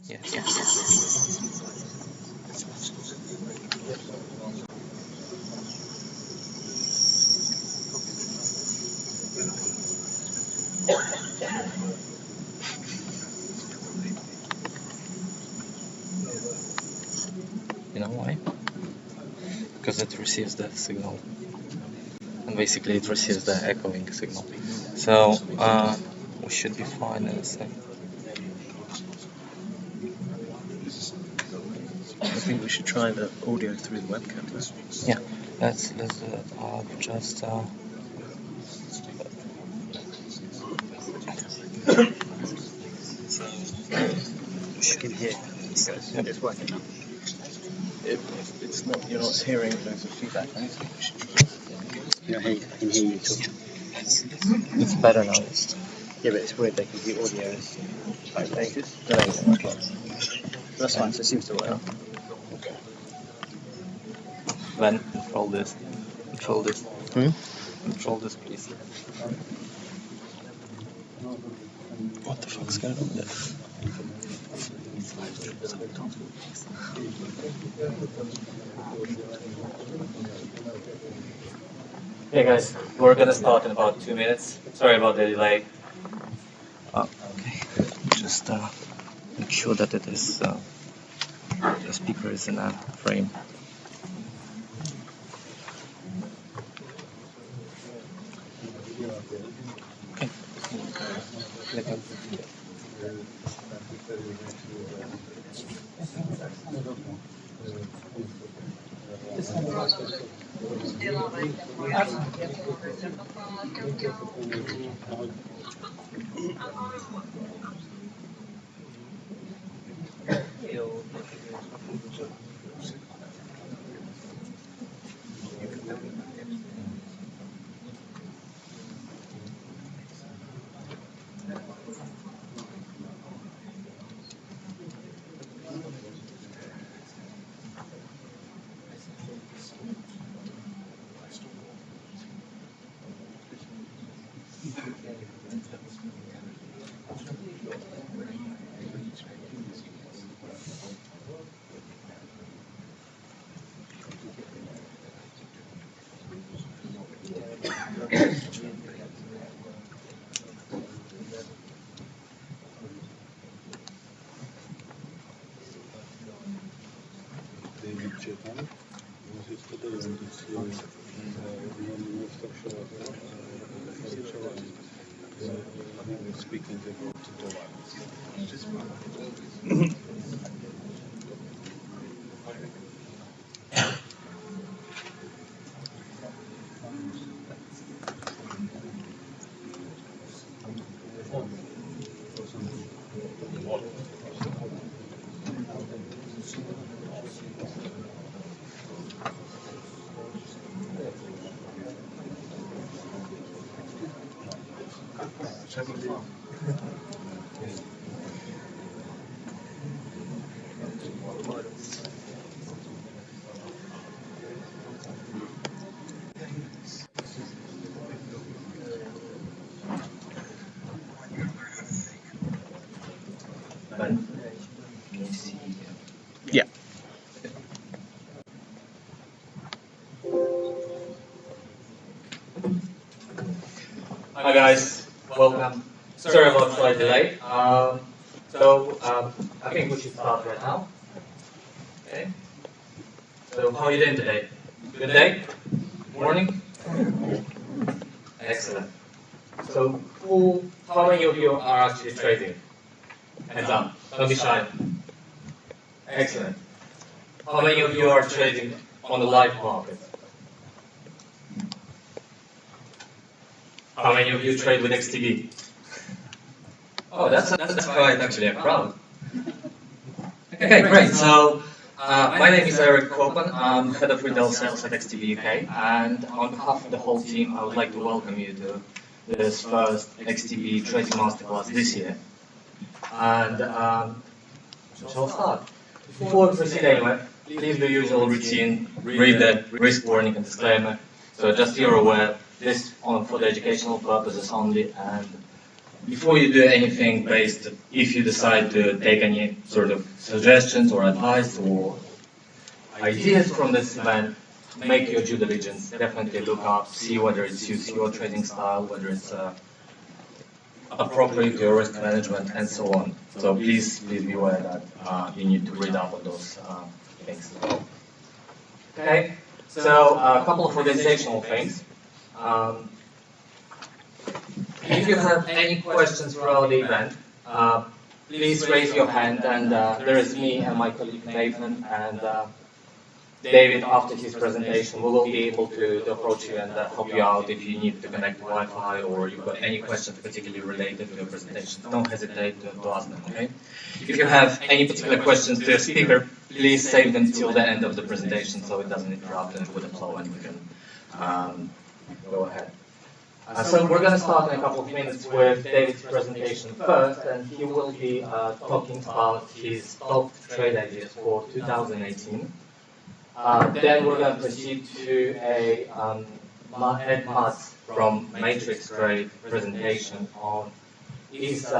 Yes. Yes. You know why? Because it receives the signal, and basically it receives the echoing signal. So we should be fine in a second. I think we should try the audio through the webcam. Yeah, let's do that. I'll just I can hear. It's working now. If it's not, you're not hearing loads of feedback, right? I can hear you talking. it's better now. Yeah, but it's weird because the audio is delayed. That's fine. So it seems to work. Okay. Then all this. control this. Hmm? Control this, please. What the fuck's going on there? Hey guys, we're gonna start in about 2 minutes. Sorry about the delay. Okay, just make sure that it is the speaker is in a frame. Okay. Speaking about Yeah. Hi guys, welcome. Sorry about slight delay. I think we should start right now. Okay. So how are you doing today? Good day? Morning? Excellent. So how many of you are actually trading? Hands up. Don't be shy. Excellent. How many of you are trading on the live market? How many of you trade with XTB? Oh, that's quite actually a crowd. Okay, great. So my name is Eric Kopan. I'm head of retail sales at XTB UK, and on behalf of the whole team, I would like to welcome you to this first XTB Trading Masterclass this year. And shall we start? Before we proceed anywhere, please do usual routine, read the risk warning and disclaimer. So just so you're aware, this on for the educational purposes only, and before you do anything based, if you decide to take any sort of suggestions or advice or ideas from this event, make your due diligence. Definitely look up, see whether it suits your trading style, whether it's appropriate to your risk management, and so on. So please be aware that you need to read up on those things as well. Okay, so a couple of organizational things. If you have any questions throughout the event, please raise your hand, and there is me and my colleague Nathan and David after his presentation. We will be able to approach you and help you out if you need to connect to Wi-Fi or you've got any questions particularly related to your presentation. Don't hesitate to ask them, okay? If you have any particular questions to the speaker, please save them till the end of the presentation so it doesn't interrupt with the flow and we can go ahead. So we're going to start in a couple of minutes with David's presentation first, and he will be talking about his top trade ideas for 2018. Then we're going to proceed to a Ed Mats from Matrix Trade presentation on is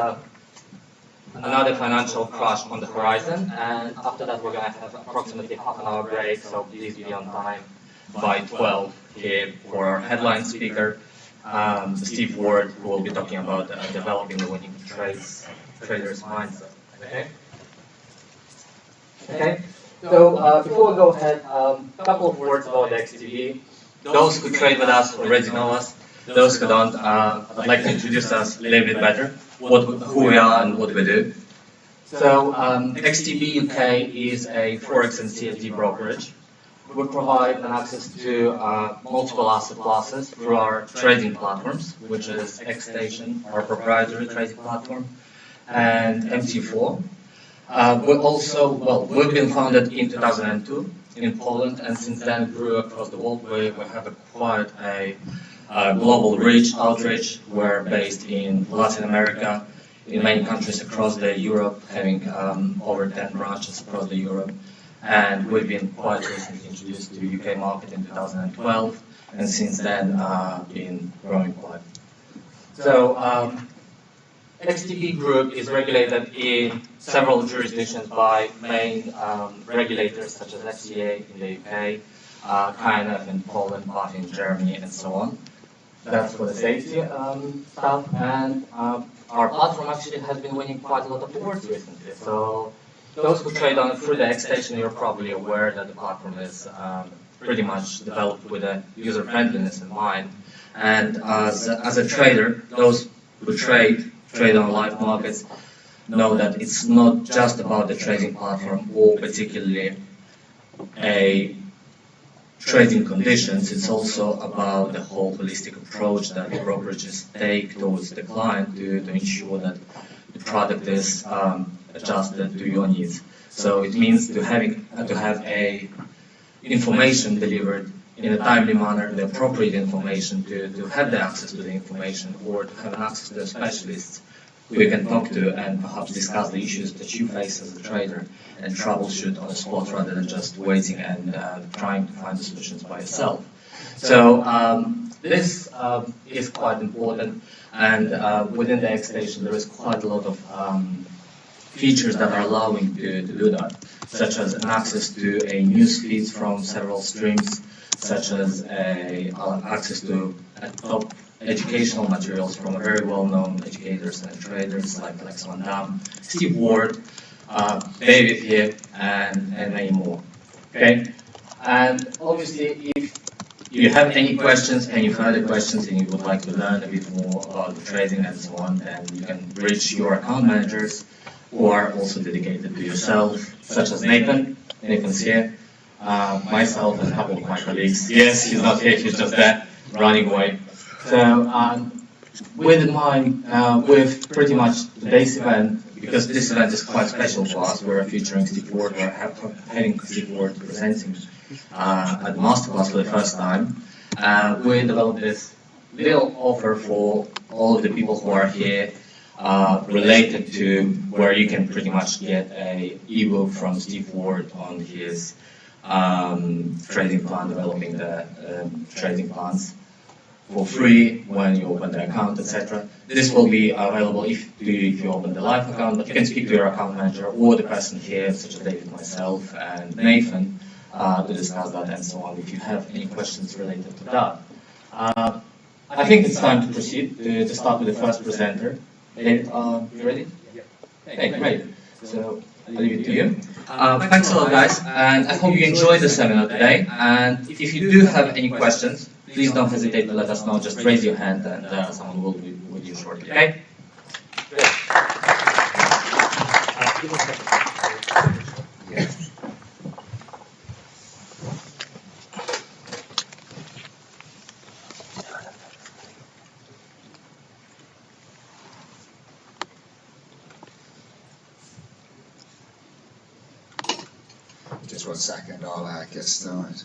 another financial crash on the horizon, and after that we're going to have approximately half an hour break, so please be on time by 12 here for our headline speaker, Steve Ward, who will be talking about developing the winning trader's mindset. Okay? Okay, so before we go ahead, a couple of words about the XTB. Those who trade with us already know us. Those who don't, I'd like to introduce us a little bit better, who we are and what we do. So XTB UK is a Forex and CFD brokerage. We provide an access to multiple asset classes through our trading platforms, which is XStation, our proprietary trading platform, and MT4. We've been founded in 2002 in Poland, and since then grew across the world. We have acquired a global outreach. We're based in Latin America, in many countries across Europe, having over 10 branches across Europe. And we've been quite recently introduced to the UK market in 2012, and since then been growing quite. So XTB Group is regulated in several jurisdictions by main regulators such as FCA in the UK, KNF in Poland, BaFin in Germany, and so on. That's for the safety stuff, and our platform actually has been winning quite a lot of awards recently. So those who trade on through the XStation, you're probably aware that the platform is pretty much developed with a user friendliness in mind. And as a trader, those who trade on live markets know that it's not just about the trading platform or particularly a trading conditions. It's also about the whole holistic approach that the brokerages take towards the client to ensure that the product is adjusted to your needs. So it means to have a information delivered in a timely manner, the appropriate information, to have the access to the information, or to have an access to a specialist who you can talk to and perhaps discuss the issues that you face as a trader and troubleshoot on the spot rather than just waiting and trying to find the solutions by yourself. So this is quite important, and within the XStation there is quite a lot of features that are allowing to do that, such as an access to a news feed from several streams, such as access to top educational materials from very well-known educators and traders like Alex Van Dam, Steve Ward, David here, and many more. Okay, and obviously if you have any questions, any further questions, and you would like to learn a bit more about the trading and so on, then you can reach your account managers who are also dedicated to yourself, such as Nathan. Nathan's here. Myself and a couple of my colleagues. Yes, he's not here, he's just there, running away. So, with in mind, with pretty much today's event, because this event is quite special for us, we're featuring Steve Ward, we're having Steve Ward presenting at the Masterclass for the first time. We developed this little offer for all of the people who are here, related to where you can pretty much get a ebook from Steve Ward on his trading plan, developing the trading plans for free when you open the account, etc. This will be available if you open the live account, but you can speak to your account manager or the person here, such as David, myself, and Nathan, to discuss that and so on if you have any questions related to that. I think it's time to proceed to start with the first presenter. David, you ready? Okay, great. So I'll leave it to you. Thanks a lot, guys, and I hope you enjoyed the seminar today. And if you do have any questions, please don't hesitate to let us know. Just raise your hand, and someone will be with you shortly. Okay? Just 1 second, I'll get started.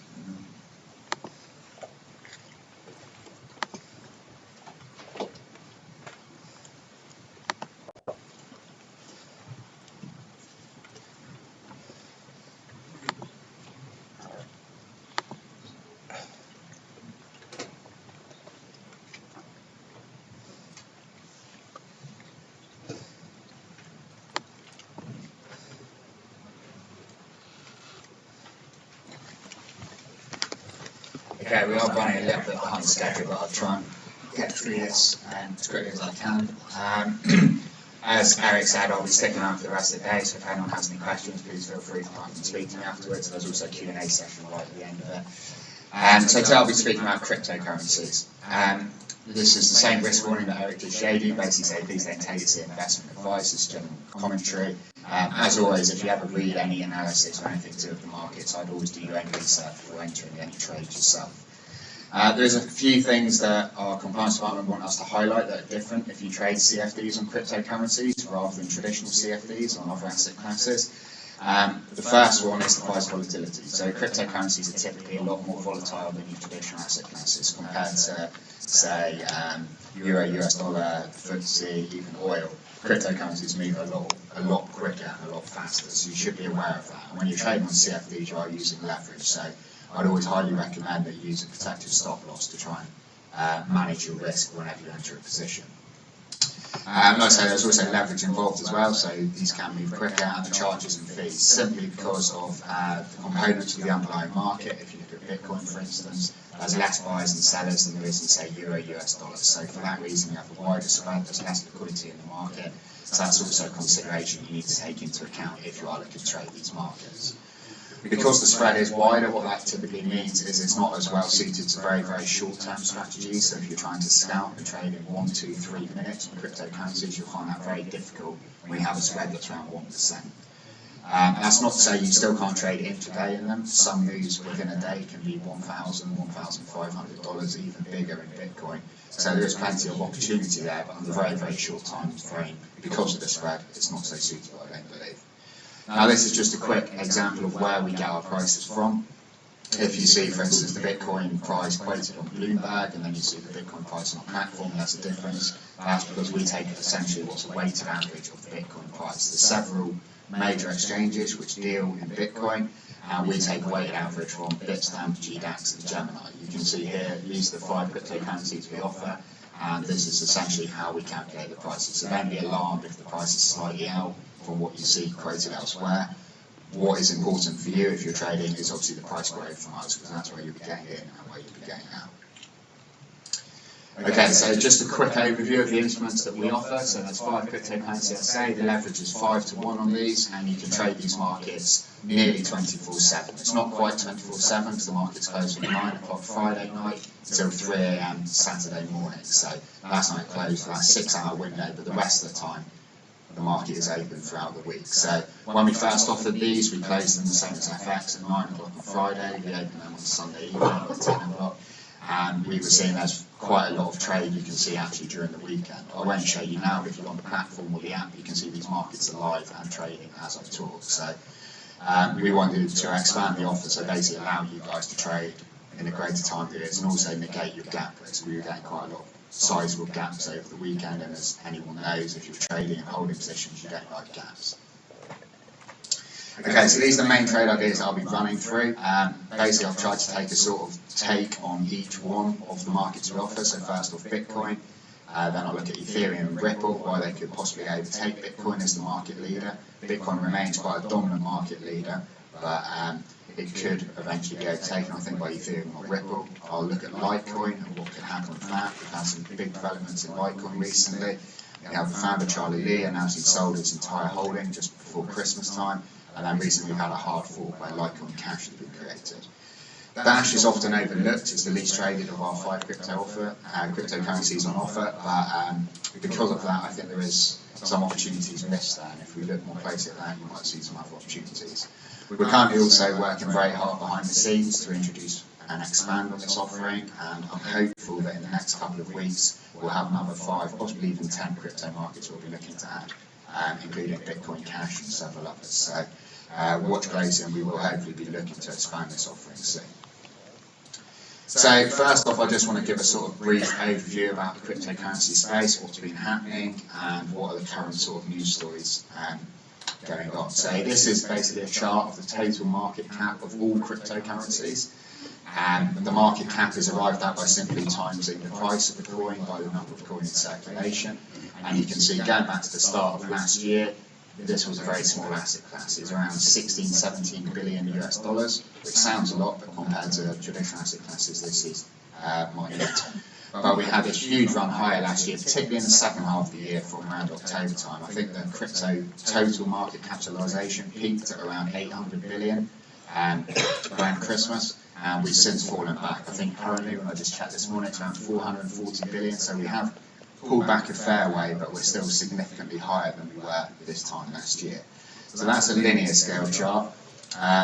Okay, we are running a little bit behind schedule, but I'll try and get through this as quickly as I can. As Eric said, I'll be sticking around for the rest of the day, so if anyone has any questions, please feel free to come and speak to me afterwards. There's also a Q&A session right at the end of it. So today I'll be speaking about cryptocurrencies. This is the same risk warning that Eric just showed you. Basically say please don't take this as investment advice, it's general commentary. As always, if you ever read any analysis or anything to do with the markets, I'd always do your own research before entering any trades yourself. There's a few things that our compliance department want us to highlight that are different if you trade CFDs on cryptocurrencies rather than traditional CFDs on other asset classes. The first one is the price volatility. So cryptocurrencies are typically a lot more volatile than your traditional asset classes compared to, say, euro, US dollar, FTSE, even oil. Cryptocurrencies move a lot quicker and a lot faster, so you should be aware of that. And when you're trading on CFDs, you are using leverage, so I'd always highly recommend that you use a protective stop loss to try and manage your risk whenever you enter a position. Like I say, there's also leverage involved as well, so these can move quicker, and the charges and fees, simply because of the components of the underlying market. If you look at Bitcoin, for instance, there's less buyers and sellers than there is in, say, euro, US dollars. So for that reason, you have a wider spread, there's less liquidity in the market. So that's also a consideration you need to take into account if you are looking to trade these markets. Because the spread is wider, what that typically means is it's not as well suited to very, very short-term strategies. So if you're trying to scalp and trade in 1, 2, 3 minutes on cryptocurrencies, you'll find that very difficult when you have a spread that's around 1%. That's not to say you still can't trade intraday in them. Some moves within a day can be $1,000, $1,500, even bigger in Bitcoin. So there is plenty of opportunity there, but on the very, very short time frame, because of the spread, it's not so suitable, I don't believe. Now this is just a quick example of where we get our prices from. If you see, for instance, the Bitcoin price quoted on Bloomberg, and then you see the Bitcoin price on a platform, that's a difference. That's because we take essentially what's a weighted average of the Bitcoin price. There's several major exchanges which deal in Bitcoin, and we take a weighted average from Bitstamp, GDAX, and Gemini. You can see here, these are the 5 cryptocurrencies we offer, and this is essentially how we calculate the prices. So don't be alarmed if the price is slightly out from what you see quoted elsewhere. What is important for you if you're trading is obviously the price growth from us, because that's where you'll be getting in and where you'll be getting out. Okay, so just a quick overview of the instruments that we offer. So there's 5 cryptocurrencies, I say. The leverage is 5 to 1 on these, and you can trade these markets nearly 24/7. It's not quite 24/7 because the market's closed from 9 o'clock Friday night till 3 AM Saturday morning. So last night closed for that 6-hour window, but the rest of the time the market is open throughout the week. So when we first offered these, we closed them the same as FX at 9 o'clock on Friday. We opened them on Sunday evening at 10 o'clock. And we were seeing there's quite a lot of trade you can see actually during the weekend. I won't show you now, but if you're on the platform or the app, you can see these markets are live and trading as I talk. So we wanted to expand the offer, so basically allow you guys to trade in a greater time periods and also negate your gap risk. We were getting quite a lot of sizable gaps over the weekend, and as anyone knows, if you're trading and holding positions, you don't like gaps. Okay, so these are the main trade ideas I'll be running through. Basically, I've tried to take a sort of take on each one of the markets we offer. So first off, Bitcoin, then I'll look at Ethereum and Ripple, why they could possibly overtake Bitcoin as the market leader. Bitcoin remains quite a dominant market leader, but it could eventually get taken, I think, by Ethereum or Ripple. I'll look at Litecoin and what could happen with that. We've had some big developments in Litecoin recently. We have the founder, Charlie Lee, announced he'd sold his entire holding just before Christmas time. And then recently we had a hard fork where Litecoin Cash has been created. Dash is often overlooked. It's the least traded of our 5 cryptocurrencies on offer, but because of that, I think there is some opportunities missed there. And if we look more closely at that, you might see some other opportunities. We're currently also working very hard behind the scenes to introduce and expand on this offering, and I'm hopeful that in the next couple of weeks we'll have another 5, possibly even 10 crypto markets we'll be looking to add, including Bitcoin Cash and several others. So watch closely, and we will hopefully be looking to expand this offering soon. So first off, I just want to give a sort of brief overview about the cryptocurrency space, what's been happening, and what are the current sort of news stories going on. So this is basically a chart of the total market cap of all cryptocurrencies. The market cap is arrived at by simply timesing the price of the coin by the number of coins in circulation. And you can see, going back to the start of last year, this was a very small asset class. It's around 16, 17 billion US dollars, which sounds a lot, but compared to traditional asset classes, this is minute. But we had this huge run higher last year, particularly in the second half of the year from around October time. I think the crypto total market capitalization peaked at around 800 billion around Christmas, and we've since fallen back. I think currently, when I just checked this morning, it's around 440 billion, so we have pulled back a fair way, but we're still significantly higher than we were this time last year. So that's a linear scale chart.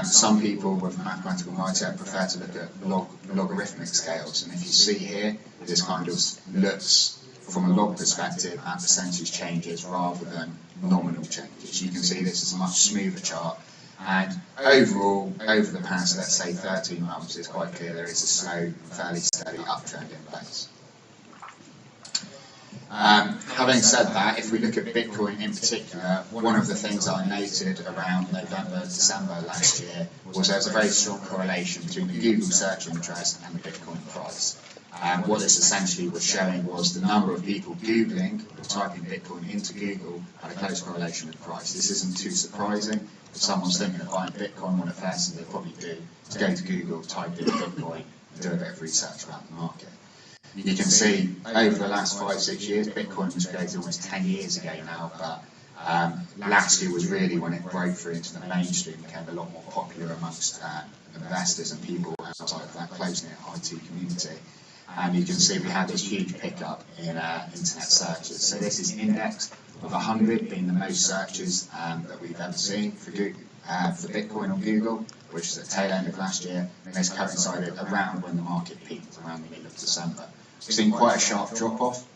Some people with mathematical mindset prefer to look at logarithmic scales, and if you see here, this kind of looks from a log perspective at percentage changes rather than nominal changes. You can see this is a much smoother chart, and overall, over the past, let's say 13 months, it's quite clear there is a slow, fairly steady uptrend in place. Having said that, if we look at Bitcoin in particular, one of the things I noted around November, December last year was there's a very strong correlation between the Google search interest and the Bitcoin price. What this essentially was showing was the number of people Googling or typing Bitcoin into Google had a close correlation with price. This isn't too surprising. If someone's thinking of buying Bitcoin, one of the first things they probably do is go to Google, type in Bitcoin, and do a bit of research about the market. You can see over the last 5-6 years, Bitcoin was created almost 10 years ago now, but last year was really when it broke through into the mainstream, became a lot more popular amongst investors and people outside of that close-knit IT community. And you can see we had this huge pickup in internet searches. So this is indexed with 100 being the most searches that we've ever seen for Bitcoin on Google, which is at the tail end of last year, and this coincided around when the market peaked, around the middle of December. We've seen quite a sharp drop-off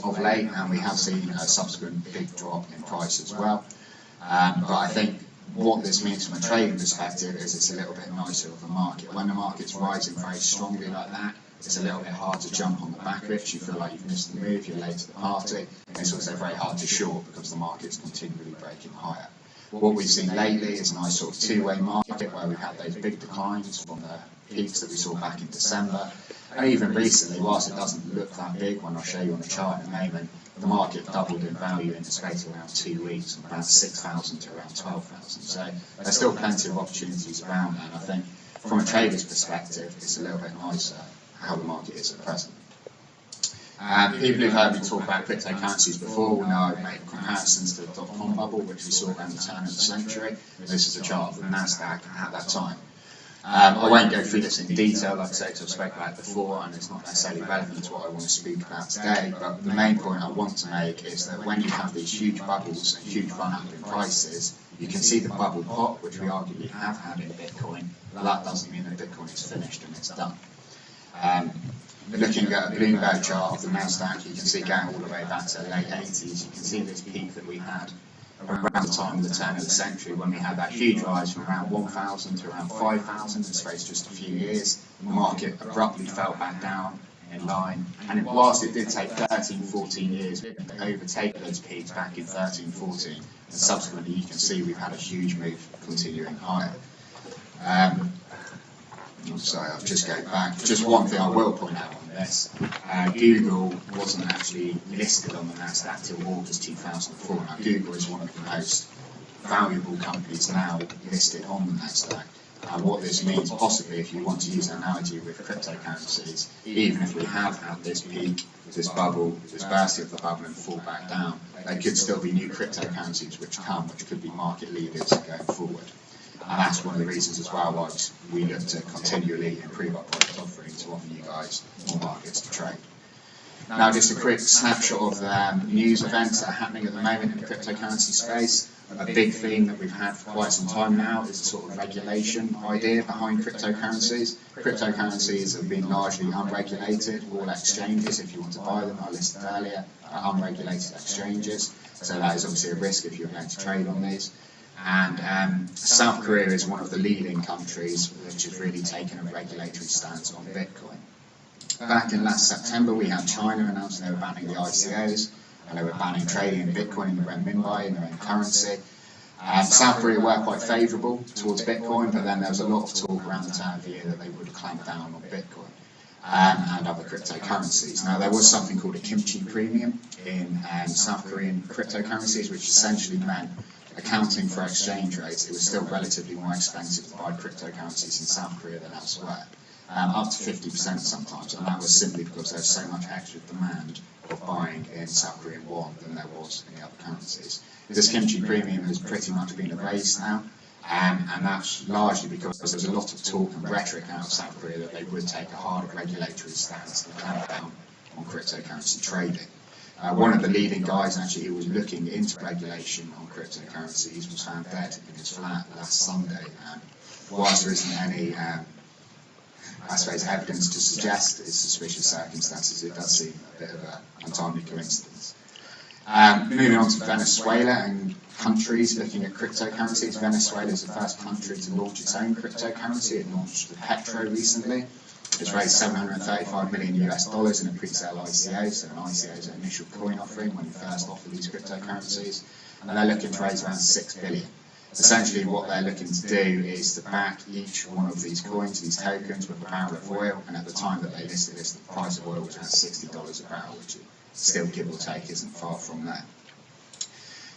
of late, and we have seen a subsequent big drop in price as well. But I think what this means from a trading perspective is it's a little bit nicer of the market. When the market's rising very strongly like that, it's a little bit hard to jump on the back of it. You feel like you've missed the move, you're late to the party, and it's also very hard to short because the market's continually breaking higher. What we've seen lately is a nice sort of two-way market where we've had those big declines from the peaks that we saw back in December. And even recently, whilst it doesn't look that big, when I'll show you on the chart in a moment, the market doubled in value in the space of around 2 weeks, from around 6,000 to around 12,000. So there's still plenty of opportunities around that. And I think from a trader's perspective, it's a little bit nicer how the market is at present. People who've heard me talk about cryptocurrencies before will know I've made comparisons to the dot-com bubble, which we saw around the turn of the century. This is a chart of the Nasdaq at that time. I won't go through this in detail, like I said, because I've spoken about it before, and it's not necessarily relevant to what I want to speak about today, but the main point I want to make is that when you have these huge bubbles and huge run-up in prices, you can see the bubble pop, which we arguably have had in Bitcoin, but that doesn't mean that Bitcoin is finished and it's done. Looking at a Bloomberg chart of the Nasdaq, you can see going all the way back to the late 80s, you can see this peak that we had around the time of the turn of the century when we had that huge rise from around 1,000 to around 5,000 in the space of just a few years. The market abruptly fell back down in line, and whilst it did take 13, 14 years to overtake those peaks back in 13, 14, and subsequently you can see we've had a huge move continuing higher. Sorry, I'll just go back. Just one thing I will point out on this, Google wasn't actually listed on the Nasdaq till August 2004. Now Google is one of the most valuable companies now listed on the Nasdaq. And what this means, possibly, if you want to use an analogy with cryptocurrencies, even if we have had this peak, this bubble, this bursting of the bubble and fall back down, there could still be new cryptocurrencies which could be market leaders going forward. And that's one of the reasons as well why we look to continually improve our product offering to offer you guys more markets to trade. Now just a quick snapshot of the news events that are happening at the moment in the cryptocurrency space. A big theme that we've had for quite some time now is the sort of regulation idea behind cryptocurrencies. Cryptocurrencies have been largely unregulated. All exchanges, if you want to buy them, I listed earlier, are unregulated exchanges. So that is obviously a risk if you're going to trade on these. And South Korea is one of the leading countries which has really taken a regulatory stance on Bitcoin. Back in last September, we had China announce they were banning the ICOs, and they were banning trading in Bitcoin in the renminbi, in their own currency. South Korea were quite favourable towards Bitcoin, but then there was a lot of talk around the turn of the year that they would clamp down on Bitcoin and other cryptocurrencies. Now, there was something called a kimchi premium in South Korean cryptocurrencies, which essentially meant accounting for exchange rates, it was still relatively more expensive to buy cryptocurrencies in South Korea than elsewhere, up to 50% sometimes, and that was simply because there was so much extra demand of buying in South Korean won than there was in the other currencies. This kimchi premium has pretty much been erased now, and that's largely because there's a lot of talk and rhetoric out of South Korea that they would take a harder regulatory stance and clamp down on cryptocurrency trading. One of the leading guys actually who was looking into regulation on cryptocurrencies was found dead in his flat last Sunday, and whilst there isn't any I suppose evidence to suggest it's suspicious circumstances, it does seem a bit of an untimely coincidence. Moving on to Venezuela and countries looking at cryptocurrencies. Venezuela is the first country to launch its own cryptocurrency. It launched the Petro recently. It's raised $735 million US in a pre-sale ICO, so an ICO is an initial coin offering when you first offer these cryptocurrencies, and they're looking to raise around $6 billion. Essentially what they're looking to do is to back each one of these coins, these tokens, with a barrel of oil, and at the time that they listed this, the price of oil was around $60 a barrel, which still, give or take, isn't far from that.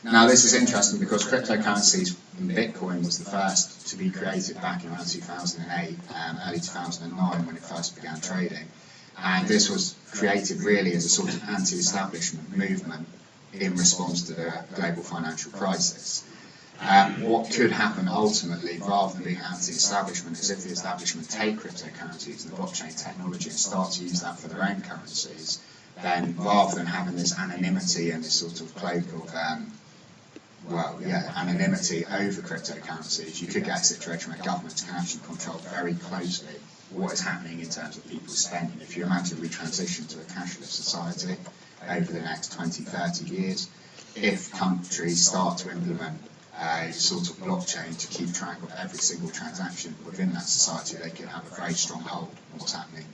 Now this is interesting because cryptocurrencies, and Bitcoin was the first to be created back in around 2008, early 2009 when it first began trading, and this was created really as a sort of anti-establishment movement in response to the global financial crisis. What could happen ultimately, rather than being anti-establishment, is if the establishment take cryptocurrencies and the blockchain technology and start to use that for their own currencies, then rather than having this anonymity and this sort of cloak of anonymity over cryptocurrencies, you could get a situation where governments can actually control very closely what is happening in terms of people's spending. If you imagine we transition to a cashless society over the next 20, 30 years, if countries start to implement a sort of blockchain to keep track of every single transaction within that society, they could have a very strong hold on what's happening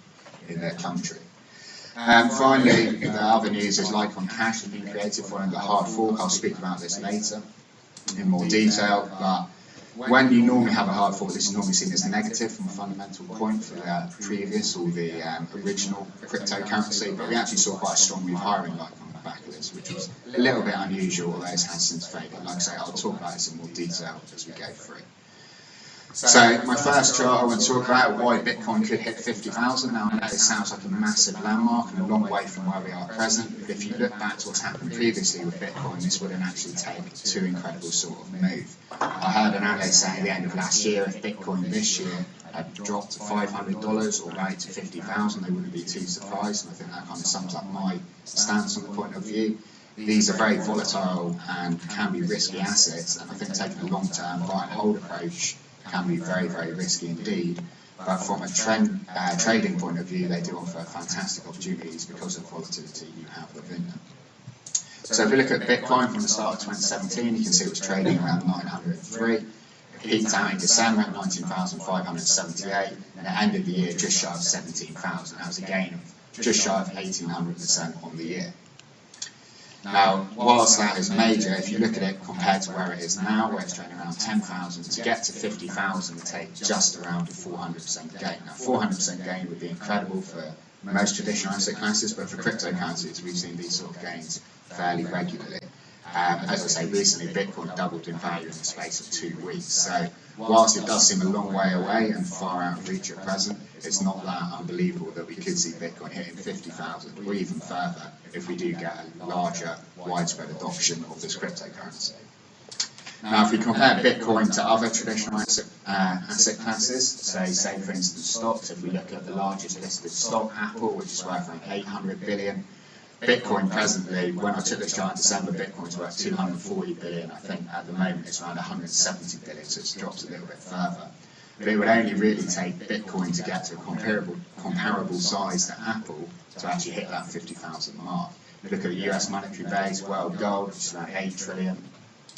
in their country. Finally, the other news is Litecoin Cash has been created following the hard fork. I'll speak about this later in more detail, but when you normally have a hard fork, this is normally seen as negative from a fundamental point for the previous or the original cryptocurrency, but we actually saw quite a strong move higher in Litecoin on the back of this, which was a little bit unusual, although it has since faded. Like I say, I'll talk about this in more detail as we go through. So my first chart I want to talk about why Bitcoin could hit 50,000. Now I know it sounds like a massive landmark and a long way from where we are at present, but if you look back to what's happened previously with Bitcoin, this wouldn't actually take two incredible sort of move. I heard an analyst say at the end of last year, if Bitcoin this year had dropped to $500 or rallied to 50,000, they wouldn't be too surprised, and I think that kind of sums up my stance on the point of view. These are very volatile and can be risky assets, and I think taking a long-term buy and hold approach can be very, very risky indeed, but from a trading point of view, they do offer fantastic opportunities because of the volatility you have within them. So if we look at Bitcoin from the start of 2017, you can see it was trading around 903. It peaked out in December at 19,578, and it ended the year just shy of 17,000. That was a gain of just shy of 1,800% on the year. Now, whilst that is major, if you look at it compared to where it is now, where it's trading around 10,000, to get to 50,000 would take just around a 400% gain. Now, 400% gain would be incredible for most traditional asset classes, but for cryptocurrencies, we've seen these sort of gains fairly regularly. As I say, recently Bitcoin doubled in value in the space of 2 weeks. So whilst it does seem a long way away and far out of reach at present, it's not that unbelievable that we could see Bitcoin hitting 50,000 or even further if we do get a larger, widespread adoption of this cryptocurrency. Now, if we compare Bitcoin to other traditional asset classes, so say for instance stocks, if we look at the largest listed stock, Apple, which is worth around 800 billion, Bitcoin presently, when I took this chart in December, Bitcoin's worth 240 billion. I think at the moment it's around 170 billion, so it's dropped a little bit further. But it would only really take Bitcoin to get to a comparable size to Apple to actually hit that 50,000 mark. If you look at the US monetary base, world gold, which is around 8 trillion,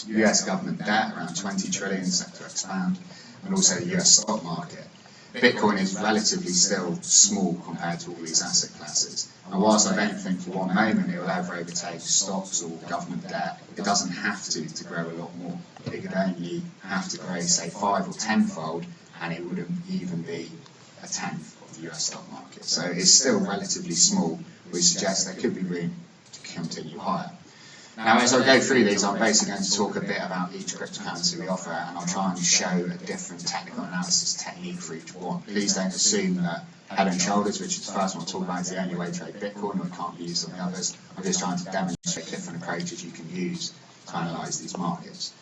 US government debt around 20 trillion, set to expand, and also the US stock market. Bitcoin is relatively still small compared to all these asset classes. And whilst I don't think for one moment it will ever overtake stocks or government debt, it doesn't have to grow a lot more. It could only have to grow, say, 5 or 10-fold, and it wouldn't even be a tenth of the US stock market. So it's still relatively small, which suggests there could be room to continue higher. Now, as I go through these, I'm basically going to talk a bit about each cryptocurrency we offer, and I'll try and show a different technical analysis technique for each one. Please don't assume that head and shoulders, which is the first one I'll talk about, is the only way to trade Bitcoin, or it can't be used on the others. I'm just trying to demonstrate different approaches you can use to analyse these markets.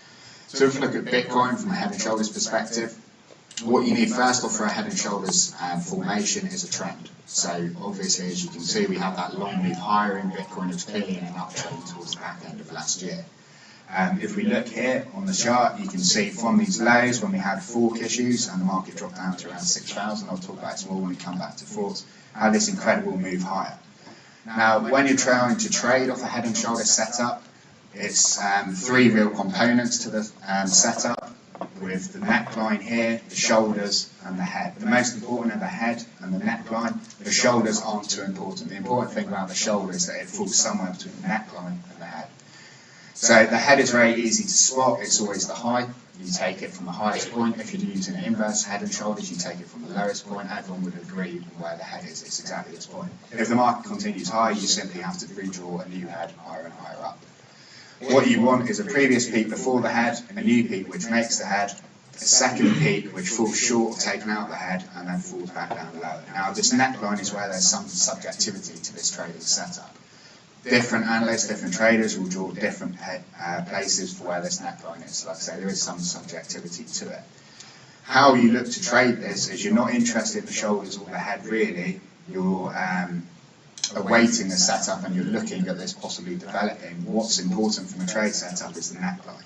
So if we look at Bitcoin from a head and shoulders perspective, what you need first off for a head and shoulders formation is a trend. So obviously, as you can see, we have that long move higher in Bitcoin. It was clearly in an uptrend towards the back end of last year. If we look here on the chart, you can see from these lows when we had fork issues and the market dropped down to around 6,000, I'll talk about it more when we come back to forks, had this incredible move higher. Now, when you're trying to trade off a head and shoulders setup, it's three real components to the setup, with the neckline here, the shoulders and the head. The most important are the head and the neckline. The shoulders aren't too important. The important thing about the shoulder is that it falls somewhere between the neckline and the head. So the head is very easy to spot. It's always the high. You take it from the highest point. If you're using an inverse head and shoulders, you take it from the lowest point. Everyone would agree where the head is. It's exactly this point. If the market continues high, you simply have to redraw a new head higher and higher up. What you want is a previous peak before the head, a new peak which makes the head, a second peak which falls short of taking out the head and then falls back down lower. Now this neckline is where there's some subjectivity to this trading setup. Different analysts, different traders will draw different places for where this neckline is. Like I say, there is some subjectivity to it. How you look to trade this is you're not interested in the shoulders or the head really, you're awaiting the setup and you're looking at this possibly developing. What's important from a trade setup is the neckline.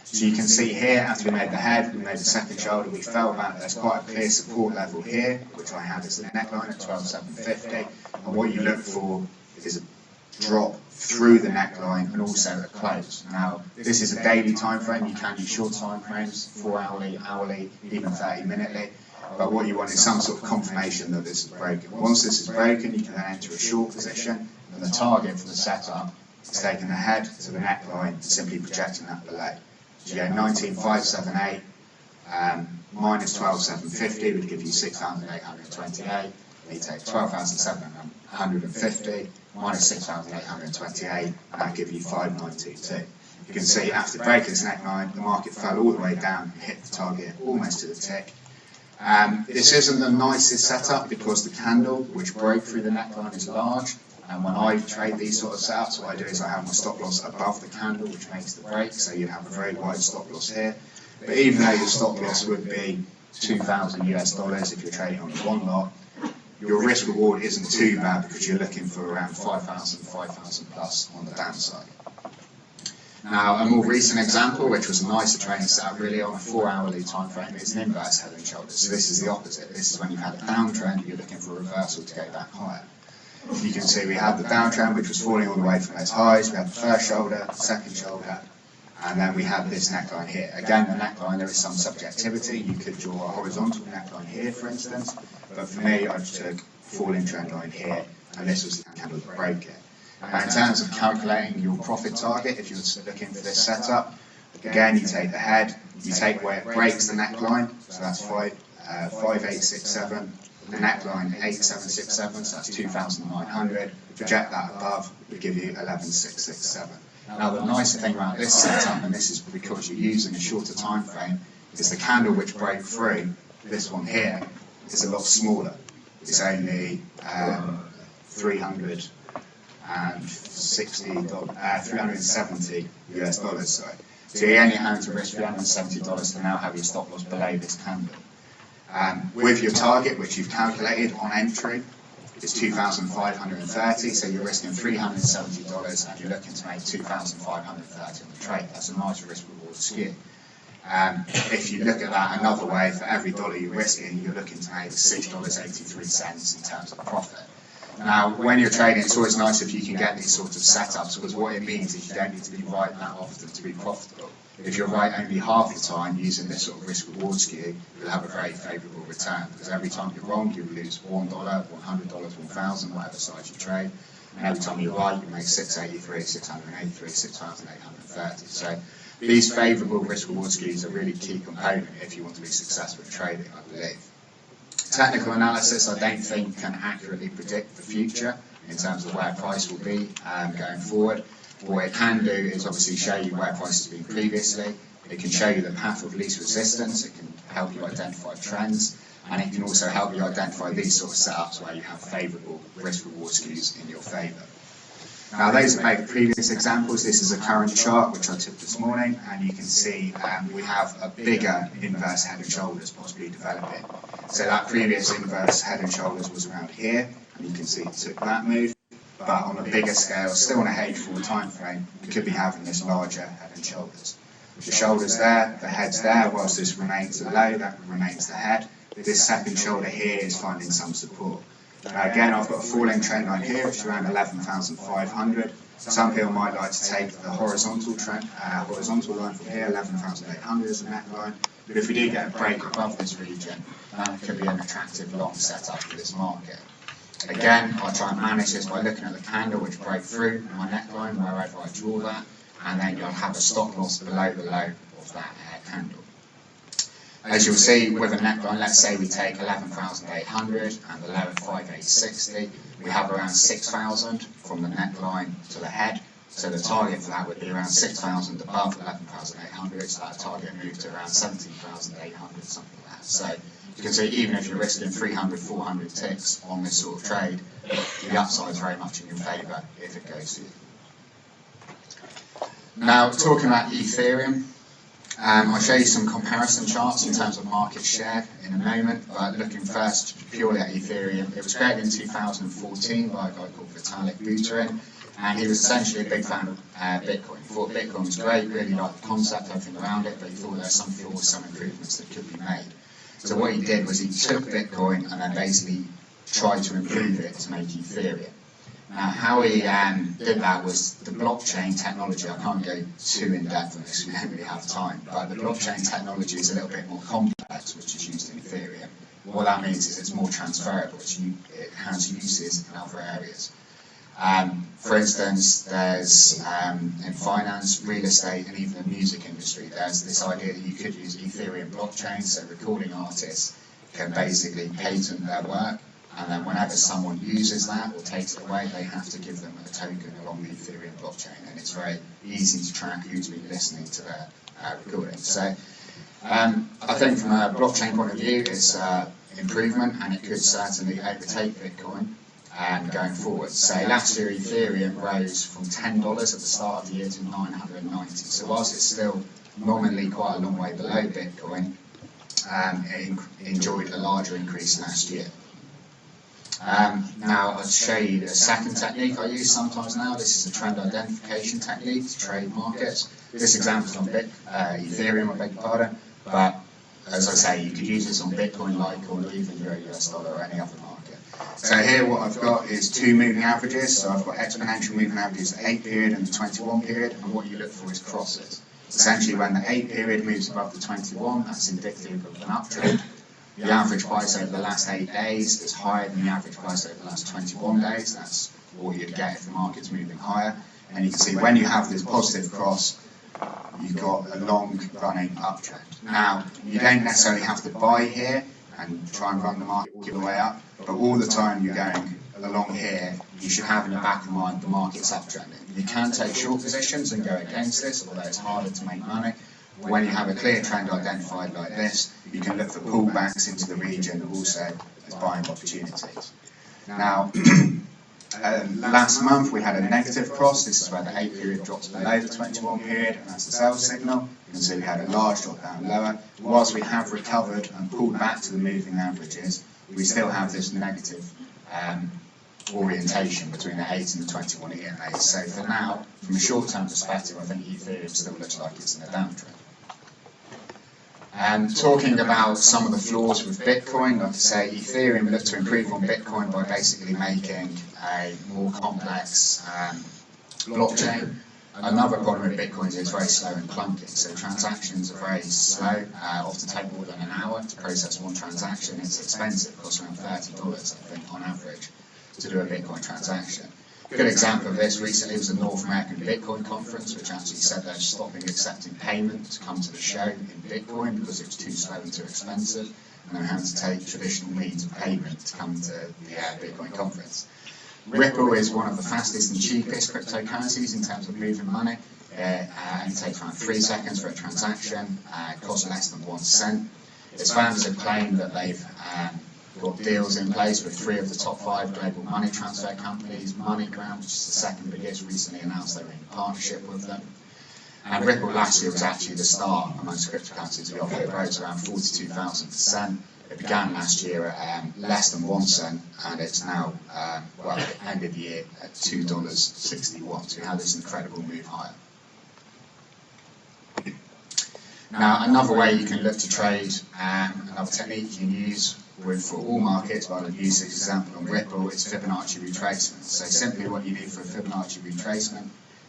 So you can see here, after we made the head, we made the second shoulder, we fell back. There's quite a clear support level here, which I have as the neckline at 12,750. And what you look for is a drop through the neckline and also a close. Now, this is a daily time frame. You can use short time frames, 4 hourly, hourly, even 30 minutely. But what you want is some sort of confirmation that this is broken. Once this is broken, you can then enter a short position, and the target for the setup is taking the head to the neckline and simply projecting that below. So you go 19,578 minus 12,750 would give you 6,828. And you take 12,750 minus 6,828, and that'll give you 5,922. You can see after breaking this neckline, the market fell all the way down and hit the target almost to the tick. This isn't the nicest setup because the candle which broke through the neckline is large, and when I trade these sort of setups, what I do is I have my stop loss above the candle, which makes the break, so you have a very wide stop loss here. But even though your stop loss would be $2,000 US if you're trading on one lot, your risk reward isn't too bad because you're looking for around 5,000 plus on the downside. Now, a more recent example, which was a nicer trading setup really on a 4 hourly time frame, is an inverse head and shoulders. So this is the opposite. This is when you've had a downtrend, you're looking for a reversal to go back higher. You can see we had the downtrend, which was falling all the way from those highs. We had the first shoulder, second shoulder, and then we had this neckline here. Again, the neckline, there is some subjectivity. You could draw a horizontal neckline here, for instance, but for me, I took falling trend line here, and this was the candle that broke it. Now, in terms of calculating your profit target, if you're looking for this setup, again, you take the head, you take where it breaks the neckline, so that's 5,867, the neckline 8,767, so that's 2,900. Project that above, we give you 11,667. Now, the nicer thing about this setup, and this is because you're using a shorter time frame, is the candle which broke through, this one here, is a lot smaller. It's only 370 US dollars. Sorry. So you're only having to risk $370 to now have your stop loss below this candle. With your target, which you've calculated on entry, is 2,530, so you're risking $370 and you're looking to make 2,530 on the trade. That's a nice risk reward skew. If you look at that another way, for every dollar you're risking, you're looking to make $6.83 in terms of profit. Now, when you're trading, it's always nice if you can get these sorts of setups, because what it means is you don't need to be right that often to be profitable. If you're right only half the time using this sort of risk-reward skew, you'll have a very favourable return, because every time you're wrong, you lose $1, $100, 1,000, whatever size you trade, and every time you're right, you make 683, 683, 6,830. So these favourable risk-reward skews are a really key component if you want to be successful in trading, I believe. Technical analysis, I don't think, can accurately predict the future in terms of where price will be going forward. what it can do is obviously show you where price has been previously. It can show you the path of least resistance. It can help you identify trends, and it can also help you identify these sort of setups where you have favourable risk-reward skews in your favour. Now, those are maybe previous examples. This is a current chart which I took this morning, and you can see we have a bigger inverse head and shoulders possibly developing. So that previous inverse head and shoulders was around here, and you can see it took that move. But on a bigger scale, still on a H4 time frame, we could be having this larger head and shoulders. The shoulders there, the head's there, whilst this remains the low, that remains the head. This second shoulder here is finding some support. Now again, I've got a falling trend line here, which is around 11,500. Some people might like to take the horizontal line from here, 11,800 as a neckline. But if we do get a break above this region, that could be an attractive long setup for this market. Again, I'll try and manage this by looking at the candle which broke through my neckline wherever I draw that, and then you'll have a stop loss below the low of that candle. As you'll see with a neckline, let's say we take 11,800 and the low at 5,860, we have around 6,000 from the neckline to the head. So the target for that would be around 6,000 above 11,800, so that target moved to around 17,800, something like that. So you can see even if you're risking 300, 400 ticks on this sort of trade, the upside is very much in your favour if it goes for you. Now, talking about Ethereum, I'll show you some comparison charts in terms of market share in a moment, but looking first purely at Ethereum, it was created in 2014 by a guy called Vitalik Buterin, and he was essentially a big fan of Bitcoin. He thought Bitcoin was great, really liked the concept, everything around it, but he thought there were some flaws, some improvements that could be made. So what he did was he took Bitcoin and then basically tried to improve it to make Ethereum. Now, how he did that was the blockchain technology. I can't go too in depth on this, we don't really have time, but the blockchain technology is a little bit more complex, which is used in Ethereum. What that means is it's more transferable, it has uses in other areas. For instance, there's in finance, real estate, and even the music industry, there's this idea that you could use Ethereum blockchain, so recording artists can basically patent their work, and then whenever someone uses that or takes it away, they have to give them a token along the Ethereum blockchain, and it's very easy to track who's been listening to their recording. So I think from a blockchain point of view, it's improvement, and it could certainly overtake Bitcoin going forward. So last year Ethereum rose from $10 at the start of the year to $990. So whilst it's still nominally quite a long way below Bitcoin, it enjoyed a larger increase last year. Now I'll show you the second technique I use sometimes now. This is a trend identification technique to trade markets. This example is on Ethereum, I beg your pardon, but as I say, you could use this on Bitcoin, Litecoin, or even Euro, US dollar, or any other market. So here what I've got is two moving averages. So I've got exponential moving averages, the 8 period and the 21 period, and what you look for is crosses. Essentially when the 8 period moves above the 21, that's indicative of an uptrend. The average price over the last 8 days is higher than the average price over the last 21 days. That's what you'd get if the market's moving higher. And you can see when you have this positive cross, you've got a long running uptrend. Now, you don't necessarily have to buy here and try and run the market all the way up, but all the time you're going along here, you should have in the back of mind the market's uptrending. You can take short positions and go against this, although it's harder to make money. When you have a clear trend identified like this, you can look for pullbacks into the region also as buying opportunities. Now, last month we had a negative cross. This is where the 8 period drops below the 21 period, and that's the sell signal. You can see we had a large drop down lower. Whilst we have recovered and pulled back to the moving averages, we still have this negative orientation between the 8 and the 21 EMAs. So for now, from a short-term perspective, I think Ethereum still looks like it's in a downtrend. Talking about some of the flaws with Bitcoin, like I say, Ethereum looked to improve on Bitcoin by basically making a more complex blockchain. Another problem with Bitcoin is it's very slow and clunky, so transactions are very slow, often take more than an hour to process one transaction. It's expensive, it costs around $30 I think on average to do a Bitcoin transaction. A good example of this recently was the North American Bitcoin conference, which actually said they're stopping accepting payment to come to the show in Bitcoin because it was too slow and too expensive, and they're having to take traditional means of payment to come to the Bitcoin conference. Ripple is one of the fastest and cheapest cryptocurrencies in terms of moving money. It only takes around 3 seconds for a transaction, costs less than 1 cent. Its founders have claimed that they've got deals in place with 3 of the top 5 global money transfer companies. MoneyGram, which is the second biggest, recently announced they were in partnership with them. And Ripple last year was actually the star amongst cryptocurrencies we offer. It rose around 42,000%. It began last year at less than 1 cent, and it's now, well, it ended the year at $2.61. So we had this incredible move higher. Now, another way you can look to trade, another technique you can use for all markets, but I'll use this example on Ripple, is Fibonacci retracement. So simply what you need for a Fibonacci retracement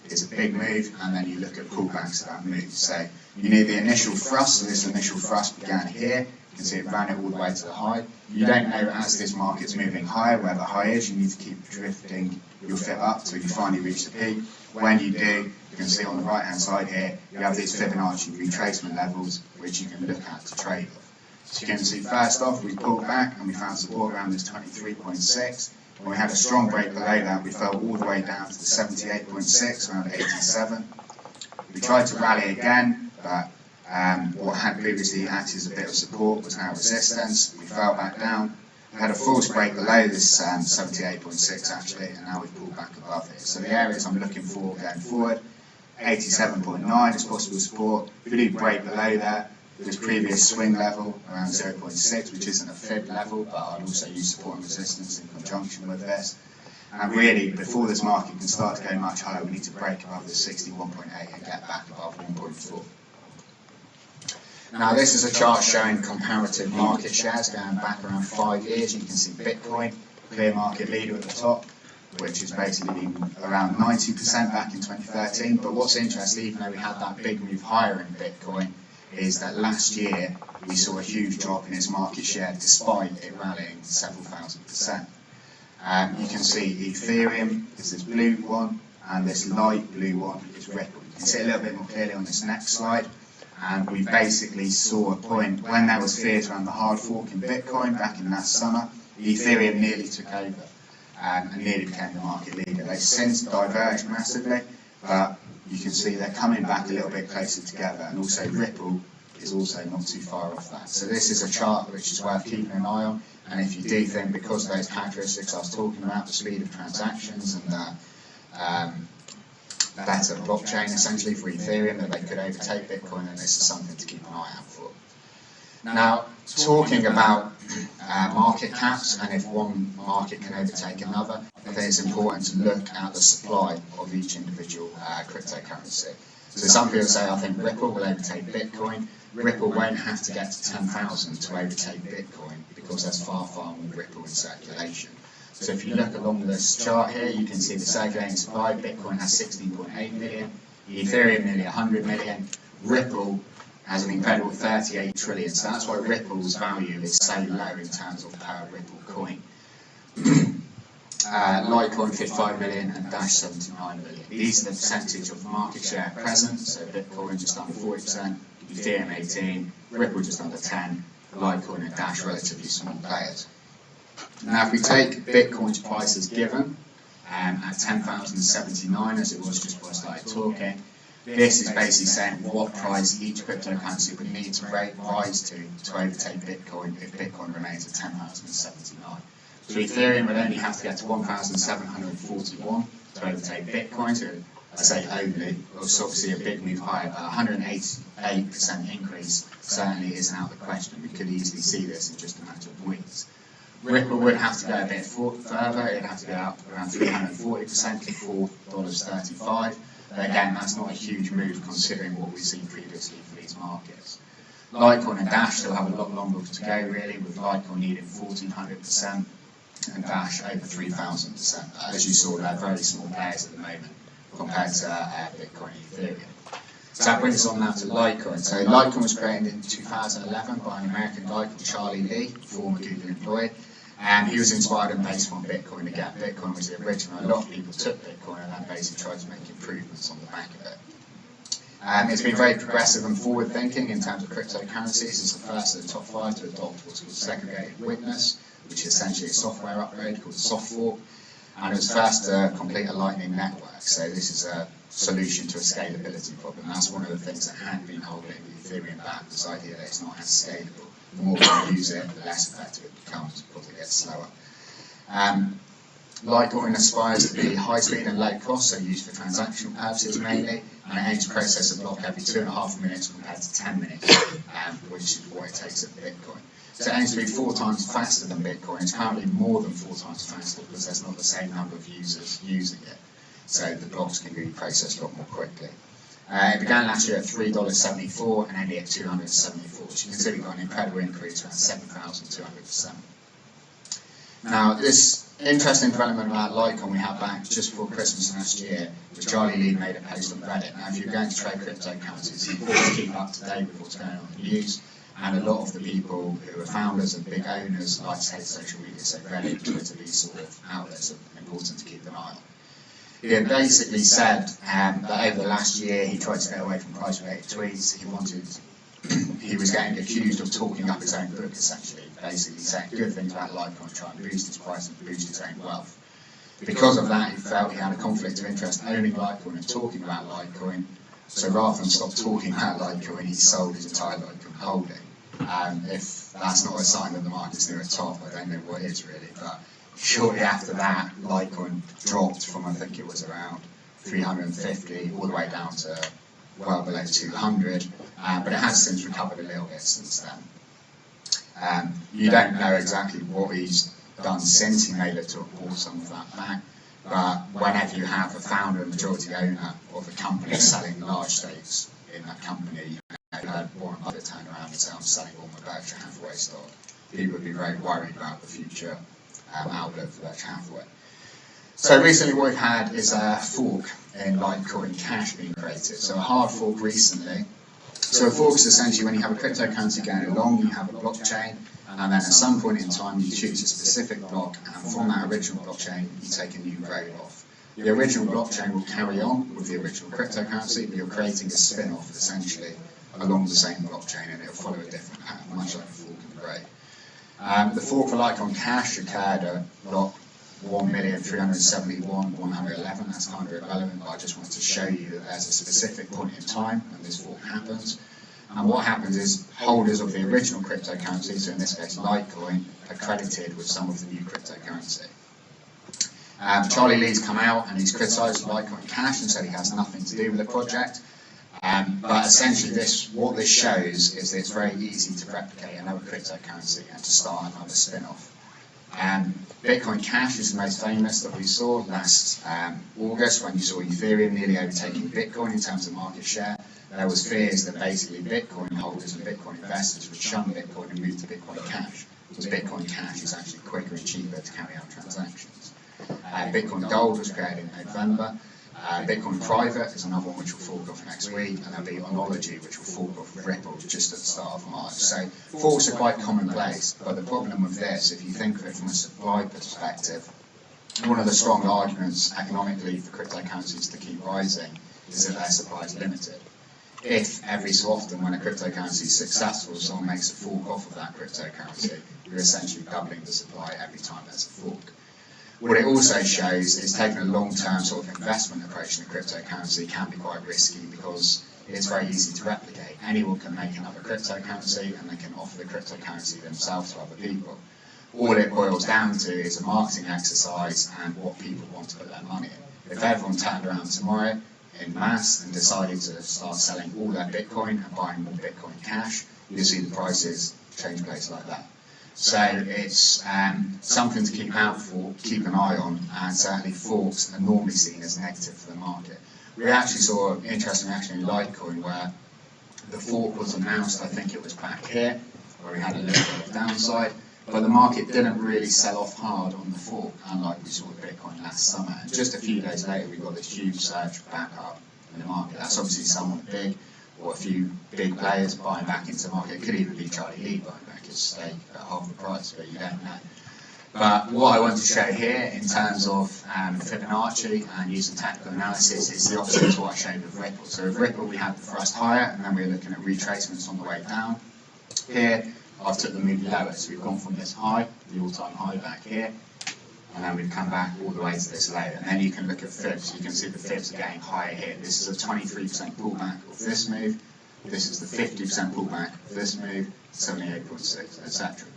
is a big move, and then you look at pullbacks of that move. So you need the initial thrust, so this initial thrust began here. You can see it ran it all the way to the high. You don't know as this market's moving higher where the high is. You need to keep drifting your fit up till you finally reach the peak. When you do, you can see on the right hand side here, you have these Fibonacci retracement levels which you can look at to trade off. So you can see first off we pulled back and we found support around this 23.6. When we had a strong break below that, we fell all the way down to the 78.6, around 87. We tried to rally again, but what had previously acted as a bit of support was now resistance. We fell back down. We had a false break below this 78.6 actually, and now we've pulled back above it. So the areas I'm looking for going forward, 87.9 is possible support. If we do break below that, this previous swing level around 0.6, which isn't a fib level, but I'd also use support and resistance in conjunction with this. And really, before this market can start to go much higher, we need to break above the 61.8 and get back above 1.4. Now, this is a chart showing comparative market shares going back around 5 years. You can see Bitcoin, clear market leader at the top, which has basically been around 90% back in 2013. But what's interesting, even though we had that big move higher in Bitcoin, is that last year we saw a huge drop in its market share despite it rallying several thousand%. You can see Ethereum is this blue one, and this light blue one is Ripple. You can see a little bit more clearly on this next slide. And we basically saw a point when there was fears around the hard fork in Bitcoin back in that summer, Ethereum nearly took over and nearly became the market leader. They've since diverged massively, but you can see they're coming back a little bit closer together, and also Ripple is also not too far off that. So this is a chart which is worth keeping an eye on, and if you do think, because of those characteristics I was talking about, the speed of transactions and better blockchain essentially for Ethereum, that they could overtake Bitcoin, and this is something to keep an eye out for. Now, talking about market caps and if one market can overtake another, I think it's important to look at the supply of each individual cryptocurrency. So some people say, I think Ripple will overtake Bitcoin. Ripple won't have to get to 10,000 to overtake Bitcoin because there's far more Ripple in circulation. So if you look along this chart here, you can see the circulating supply. Bitcoin has 16.8 million, Ethereum nearly 100 million, Ripple has an incredible 38 trillion. So that's why Ripple's value is so low in terms of per Ripple coin. Litecoin 55 million and Dash 79 million. These are the percentage of market share at present. So Bitcoin just under 40%, Ethereum 18, Ripple just under 10, Litecoin and Dash relatively small players. Now if we take Bitcoin's price as given, at 10,079 as it was just before I started talking, this is basically saying what price each cryptocurrency would need to rise to overtake Bitcoin if Bitcoin remains at 10,079. So Ethereum would only have to get to 1,741 to overtake Bitcoin. So I say only, it's obviously a big move higher, but 188% increase certainly isn't out of the question. We could easily see this in just a matter of weeks. Ripple would have to go a bit further. It'd have to go up around 340% to $4.35. But again, that's not a huge move considering what we've seen previously for these markets. Litecoin and Dash still have a lot longer to go really, with Litecoin needing 1,400% and Dash over 3,000%. As you saw, they're very small players at the moment compared to Bitcoin and Ethereum. So that brings us on now to Litecoin. So Litecoin was created in 2011 by an American guy called Charlie Lee, former Google employee. And he was inspired and based on Bitcoin again. Bitcoin was the original. A lot of people took Bitcoin and then basically tried to make improvements on the back of it. It's been very progressive and forward-thinking in terms of cryptocurrencies. It's the first of the top 5 to adopt what's called segregated witness, which is essentially a software upgrade called soft fork. and it was first to complete a Lightning network. So this is a solution to a scalability problem. That's one of the things that had been holding Ethereum back, this idea that it's not as scalable. The more you use it, the less effective it becomes because it gets slower. Litecoin aspires to be high speed and low cost, so used for transactional purposes mainly, and it aims to process a block every 2.5 minutes compared to 10 minutes, which is what it takes at Bitcoin. So it aims to be 4 times faster than Bitcoin. It's currently more than 4 times faster because there's not the same number of users using it. So the blocks can be processed a lot more quickly. It began last year at $3.74 and ended at $274, which you can see we've got an incredible increase, around 7,200%. Now, this interesting development about Litecoin we had back just before Christmas last year, was Charlie Lee made a post on Reddit. Now, if you're going to trade cryptocurrencies, it's important to keep up to date with what's going on in the news. And a lot of the people who are founders and big owners like to take social media, so Reddit, Twitter, these sort of outlets are important to keep an eye on. He had basically said that over the last year he tried to get away from price-related tweets. He was getting accused of talking up his own book, essentially, basically saying good things about Litecoin, trying to boost its price and boost his own wealth. Because of that, he felt he had a conflict of interest owning Litecoin and talking about Litecoin. So rather than stop talking about Litecoin, he sold his entire Litecoin holding. If that's not a sign that the market's near a top, I don't know what is really. But shortly after that, Litecoin dropped from, I think it was around 350 all the way down to well below 200, but it has since recovered a little bit since then. You don't know exactly what he's done since. He may look to have bought some of that back, but whenever you have a founder and majority owner of a company selling large stakes in that company, you heard Warren Buffett turn around and say, I'm selling all my Berkshire Hathaway stock. People would be very worried about the future outlook for Berkshire Hathaway. So recently what we've had is a fork in Litecoin Cash being created. So a hard fork recently. So a fork is essentially when you have a cryptocurrency going along, you have a blockchain, and then at some point in time you choose a specific block, and from that original blockchain you take a new road off. The original blockchain will carry on with the original cryptocurrency, but you're creating a spin-off essentially along the same blockchain, and it'll follow a different path, much like a fork in the grade. The fork for Litecoin Cash occurred at block 1,371,111. That's kind of irrelevant, but I just wanted to show you that there's a specific point in time when this fork happens. And what happens is holders of the original cryptocurrency, so in this case Litecoin, are credited with some of the new cryptocurrency. Charlie Lee's come out and he's criticised Litecoin Cash and said he has nothing to do with the project. But essentially what this shows is that it's very easy to replicate another cryptocurrency and to start another spin-off. Bitcoin Cash is the most famous that we saw last August when you saw Ethereum nearly overtaking Bitcoin in terms of market share. There was fears that basically Bitcoin holders and Bitcoin investors would shun Bitcoin and move to Bitcoin Cash, because Bitcoin Cash is actually quicker and cheaper to carry out transactions. Bitcoin Gold was created in November. Bitcoin Private is another one which will fork off next week, and there'll be Onology which will fork off Ripple just at the start of March. So forks are quite commonplace, but the problem with this, if you think of it from a supply perspective, one of the strong arguments economically for cryptocurrencies to keep rising is that their supply is limited. If every so often when a cryptocurrency is successful, someone makes a fork off of that cryptocurrency, you're essentially doubling the supply every time there's a fork. What it also shows is taking a long-term sort of investment approach in a cryptocurrency can be quite risky because it's very easy to replicate. Anyone can make another cryptocurrency and they can offer the cryptocurrency themselves to other people. All it boils down to is a marketing exercise and what people want to put their money in. If everyone turned around tomorrow in mass and decided to start selling all their Bitcoin and buying more Bitcoin Cash, you'll see the prices change place like that. So it's something to keep an eye on, and certainly forks are normally seen as negative for the market. We actually saw an interesting reaction in Litecoin where the fork was announced, I think it was back here, where we had a little bit of downside, but the market didn't really sell off hard on the fork, unlike we saw with Bitcoin last summer. And just a few days later, we got this huge surge back up in the market. That's obviously someone big, or a few big players buying back into the market. It could even be Charlie Lee buying back his stake at half the price, but you don't know. But what I want to show here in terms of Fibonacci and using technical analysis is the opposite to what I showed with Ripple. So with Ripple we had the thrust higher, and then we were looking at retracements on the way down. Here I've took the move lower, so we've gone from this high, the all-time high back here, and then we've come back all the way to this low. And then you can look at fibs. You can see the fibs are getting higher here. This is a 23% pullback of this move. This is the 50% pullback of this move, 78.6, etc.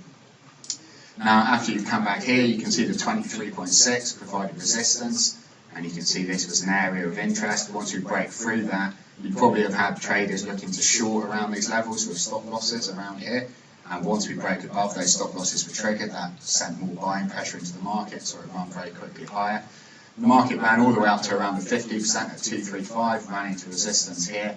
Now, after you've come back here, you can see the 23.6 provided resistance, and you can see this was an area of interest. Once we break through that, you probably have had traders looking to short around these levels with stop losses around here. And once we break above those stop losses were triggered, that sent more buying pressure into the market, so it ran very quickly higher. The market ran all the way up to around the 50% at 235, ran into resistance here,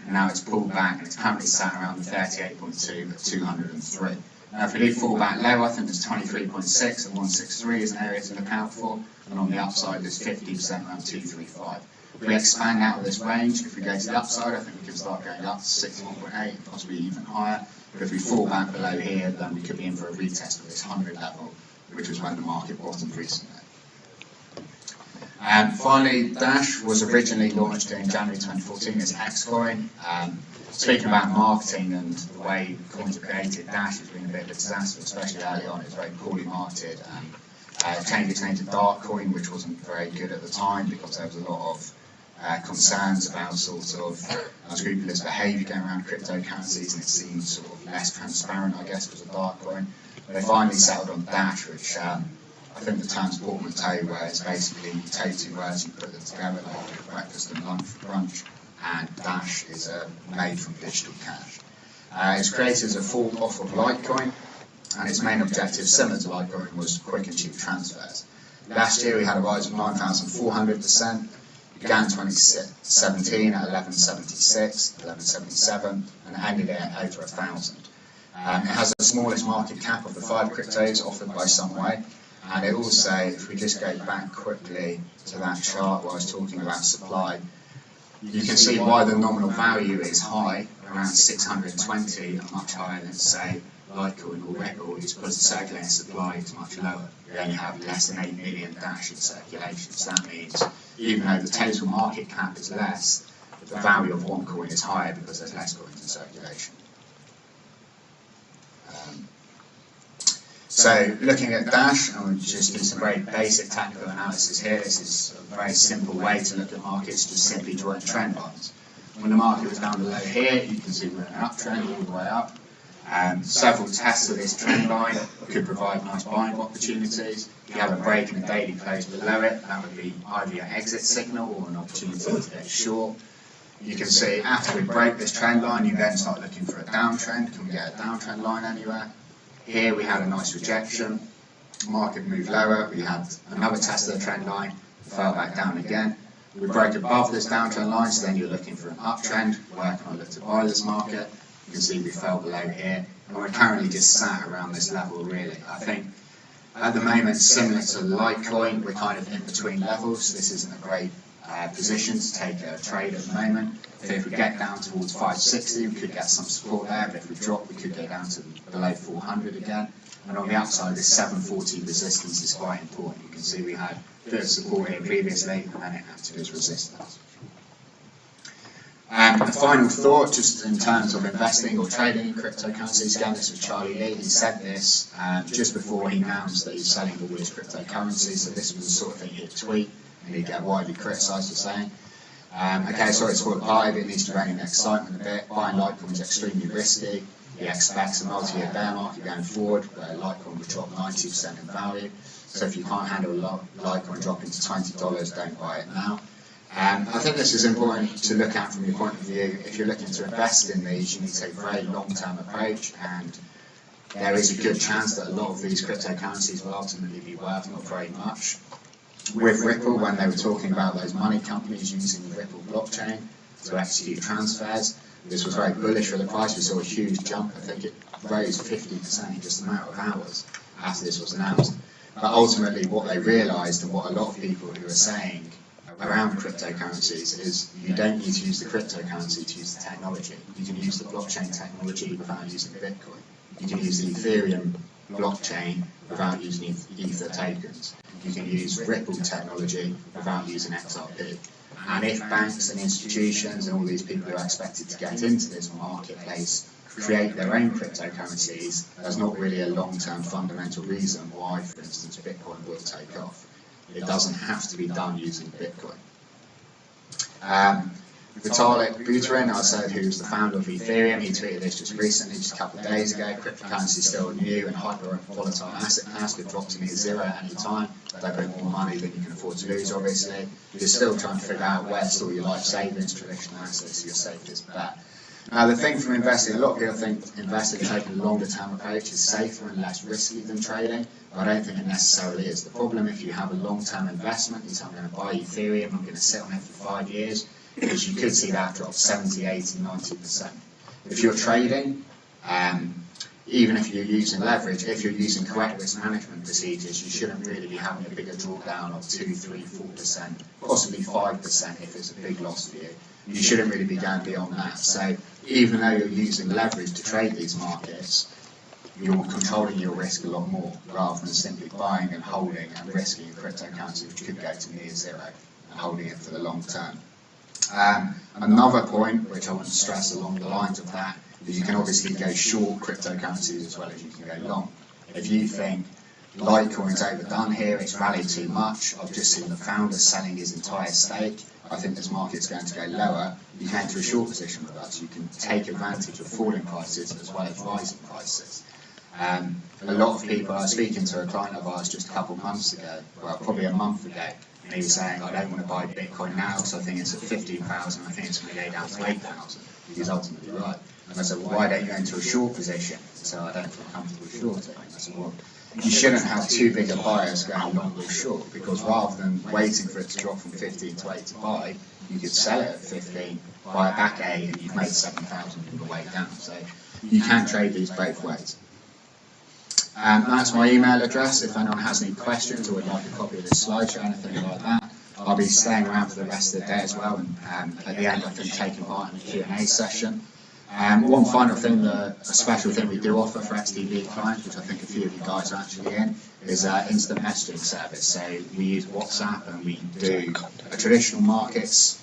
and now it's pulled back and it's currently sat around the 38.2 at 203. Now if we do fall back low, I think there's 23.6 and 163 is an area to look out for, and on the upside there's 50% around 235. If we expand out of this range, if we go to the upside, I think we can start going up to 61.8, possibly even higher. But if we fall back below here, then we could be in for a retest of this 100 level, which was when the market bottomed recently. Finally, Dash was originally launched in January 2014 as Xcoin. Speaking about marketing and the way coins are created, Dash has been a bit of a disaster, especially early on. It was very poorly marketed and changed its name to Darkcoin, which wasn't very good at the time because there was a lot of concerns about sort of unscrupulous behaviour going around cryptocurrencies, and it seemed sort of less transparent, I guess, was a dark coin. But they finally settled on Dash, which I think the term's portmanteau, where it's basically you take two words, you put them together, like breakfast and lunch for brunch, and Dash is made from digital cash. It's created as a fork off of Litecoin, and its main objective, similar to Litecoin, was quick and cheap transfers. Last year we had a rise of 9,400%. Began 2017 at 1176, 1177, and ended it at over 1,000. It has the smallest market cap of the 5 cryptos offered by some way, and it also, if we just go back quickly to that chart where I was talking about supply, you can see why the nominal value is high, around 620, and much higher than, say, Litecoin or Ripple, is because the circulating supply is much lower. We only have less than 8 million Dash in circulation, so that means even though the total market cap is less, the value of one coin is higher because there's less coins in circulation. So looking at Dash, and we'll just do some very basic technical analysis here. This is a very simple way to look at markets, just simply drawing trend lines. When the market was down below here, you can see we're in an uptrend all the way up. Several tests of this trend line could provide nice buying opportunities. If you have a break in the daily close below it, that would be either an exit signal or an opportunity to get short. You can see after we break this trend line, you then start looking for a downtrend. Can we get a downtrend line anywhere? Here we had a nice rejection. Market moved lower. We had another test of the trend line, fell back down again. We broke above this downtrend line, so then you're looking for an uptrend, working on look to buy this market. You can see we fell below here, and we're currently just sat around this level really. I think at the moment, similar to Litecoin, we're kind of in between levels. This isn't a great position to take a trade at the moment. If we get down towards 560, we could get some support there, but if we drop, we could go down to below 400 again. And on the upside, this 740 resistance is quite important. You can see we had a bit of support here previously, and then it acted as resistance. A final thought, just in terms of investing or trading in cryptocurrencies, again, this was Charlie Lee. He said this just before he announced that he's selling all his cryptocurrencies, so this was the sort of thing he'd tweet, and he'd get widely criticised for saying. Okay, sorry, it's called live, it needs to rein in excitement a bit. Buying Litecoin is extremely risky. He expects a multi-year bear market going forward, where Litecoin would drop 90% in value. So if you can't handle Litecoin dropping to $20, don't buy it now. I think this is important to look at from your point of view. If you're looking to invest in these, you need to take a very long-term approach, and there is a good chance that a lot of these cryptocurrencies will ultimately be worth not very much. With Ripple, when they were talking about those money companies using the Ripple blockchain to execute transfers, this was very bullish for the price. We saw a huge jump. I think it rose 50% in just a matter of hours after this was announced. But ultimately what they realised, and what a lot of people who are saying around cryptocurrencies, is you don't need to use the cryptocurrency to use the technology. You can use the blockchain technology without using Bitcoin. You can use the Ethereum blockchain without using Ether tokens. You can use Ripple technology without using XRP. And if banks and institutions and all these people are expected to get into this marketplace create their own cryptocurrencies, there's not really a long-term fundamental reason why, for instance, Bitcoin will take off. It doesn't have to be done using Bitcoin. Vitalik Buterin, I said, who's the founder of Ethereum, he tweeted this just recently, just a couple of days ago. Cryptocurrency is still a new and hyper volatile asset class, could drop to near zero at any time. They bring more money than you can afford to lose, obviously. You're still trying to figure out where to store your life savings, traditional assets, your safest bet. Now, the thing from investing, a lot of people think investing taking a longer term approach is safer and less risky than trading, but I don't think it necessarily is. The problem if you have a long term investment is I'm going to buy Ethereum, I'm going to sit on it for 5 years, because you could see that drop 70, 80, 90%. If you're trading, even if you're using leverage, if you're using correct risk management procedures, you shouldn't really be having a bigger drawdown of 2, 3, 4%, possibly 5% if it's a big loss for you. You shouldn't really be going beyond that. So even though you're using leverage to trade these markets, you're controlling your risk a lot more rather than simply buying and holding and risking a cryptocurrency which could go to near zero and holding it for the long term. Another point which I want to stress along the lines of that is you can obviously go short cryptocurrencies as well as you can go long. If you think Litecoin's overdone here, it's rallied too much, I've just seen the founder selling his entire stake, I think this market's going to go lower, you can enter a short position with us. You can take advantage of falling prices as well as rising prices. A lot of people, I was speaking to a client of ours just a couple of months ago, well probably a month ago, and he was saying, I don't want to buy Bitcoin now because I think it's at 15,000, I think it's going to go down to 8,000. He's ultimately right. And I said, well, why don't you enter a short position? So I don't feel comfortable shorting. I said, well, you shouldn't have too big a bias going long or short, because rather than waiting for it to drop from 15 to 8 to buy, you could sell it at 15, buy it back at 8, and you've made 7,000 on the way down. So you can trade these both ways. That's my email address. If anyone has any questions or would like a copy of this slideshow or anything like that, I'll be staying around for the rest of the day as well, and at the end I think taking part in the Q&A session. One final thing, a special thing we do offer for XTB clients, which I think a few of you guys are actually in, is instant messaging service. So we use WhatsApp and we do a traditional markets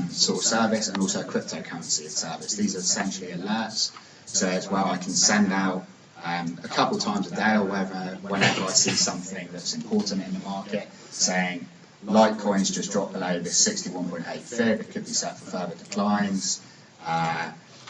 sort of service and also a cryptocurrency service. These are essentially alerts, so as well I can send out a couple times a day or whenever I see something that's important in the market, saying Litecoin's just dropped below this 61.8 fib, it could be set for further declines.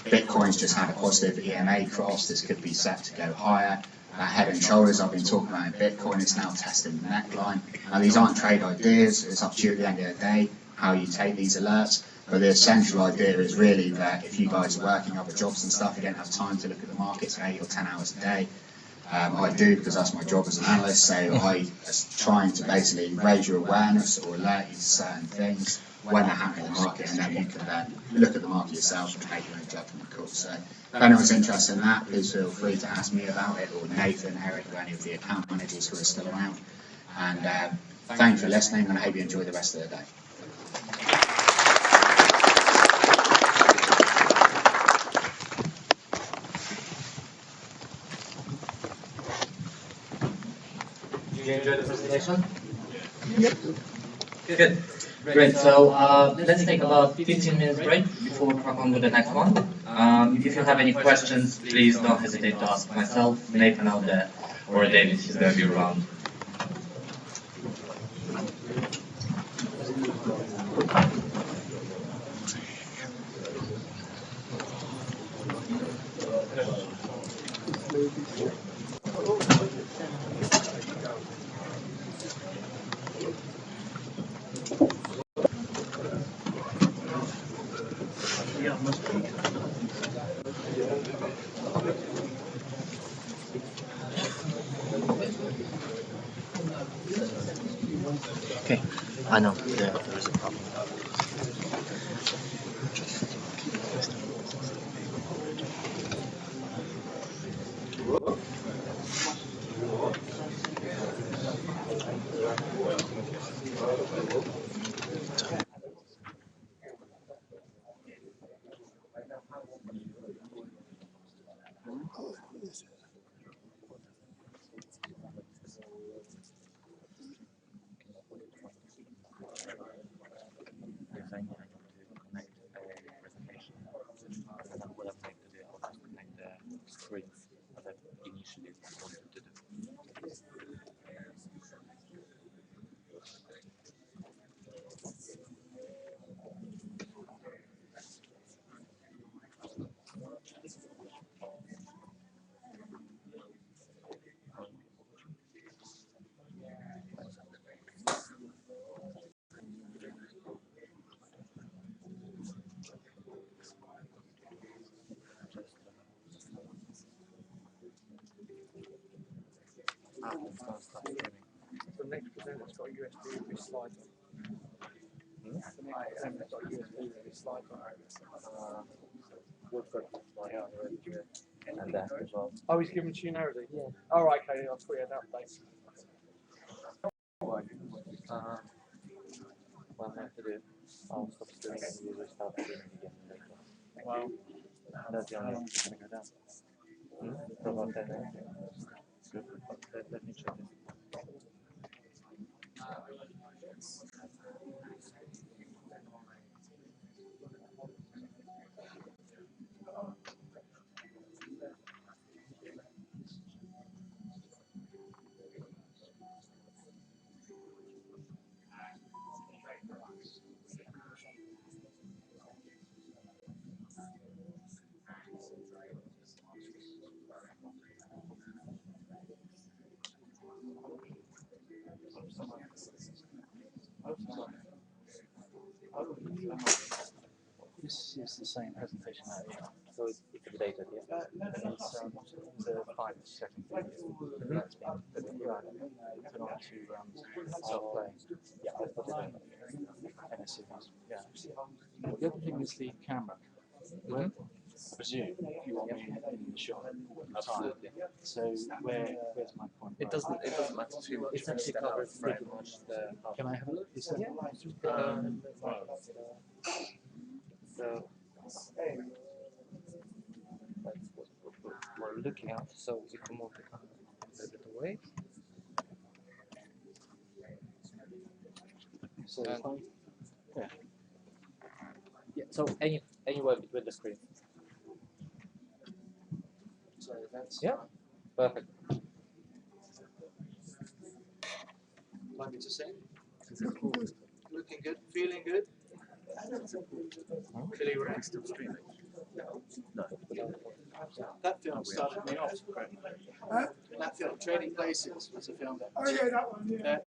Bitcoin's just had a positive EMA cross, this could be set to go higher. Head and shoulders I've been talking about in Bitcoin is now testing the neckline. Now these aren't trade ideas, it's up to you at the end of the day how you take these alerts, but the essential idea is really that if you guys are working other jobs and stuff, you don't have time to look at the markets 8 or 10 hours a day. I do, because that's my job as an analyst, so I am trying to basically raise your awareness or alert you to certain things when they're happening in the market, and then you can then look at the market yourself and make your own judgment call. So if anyone's interested in that, please feel free to ask me about it, or Nathan, Eric, or any of the account managers who are still around. And thanks for listening, and I hope you enjoy the rest of the day. Did you enjoy the presentation? Yep. Good. Great. So let's take about 15 minutes break before we crack on with the next one. If you have any questions, please don't hesitate to ask myself, Nathan out there, or David. He's going to be around. Okay, I know there is a problem. wanted to do. The next presenter's got a USB with his slide on. The next presenter's got a USB with his slide on. And that as well. Oh, he's giving to you now, is he? Yeah. Oh, right, okay, I'll put you an update. What I have to do, I'll stop streaming and you restart streaming again later. Well, That's the only thing going to go down. For about 10 minutes. Good. Let me check this. this is the same presentation that So it's updated, yeah? it's the 5 second video that's been put on to self-play. Yeah, I've got it. NSCVs. Yeah. The other thing is the camera. Well, I presume you want me in the shot all the time. So where's my point? It doesn't matter too much. It's actually covered pretty much the. Can I have a look? Is that So that's what we're looking at. So if we move it a little bit away. so? Yeah. Yeah. So anywhere between the screens. So that's Yeah. Perfect. like me to say. Looking good, feeling good. Clearly relaxed. Still streaming? No. That film started me off. That film, Trading Places, was a film that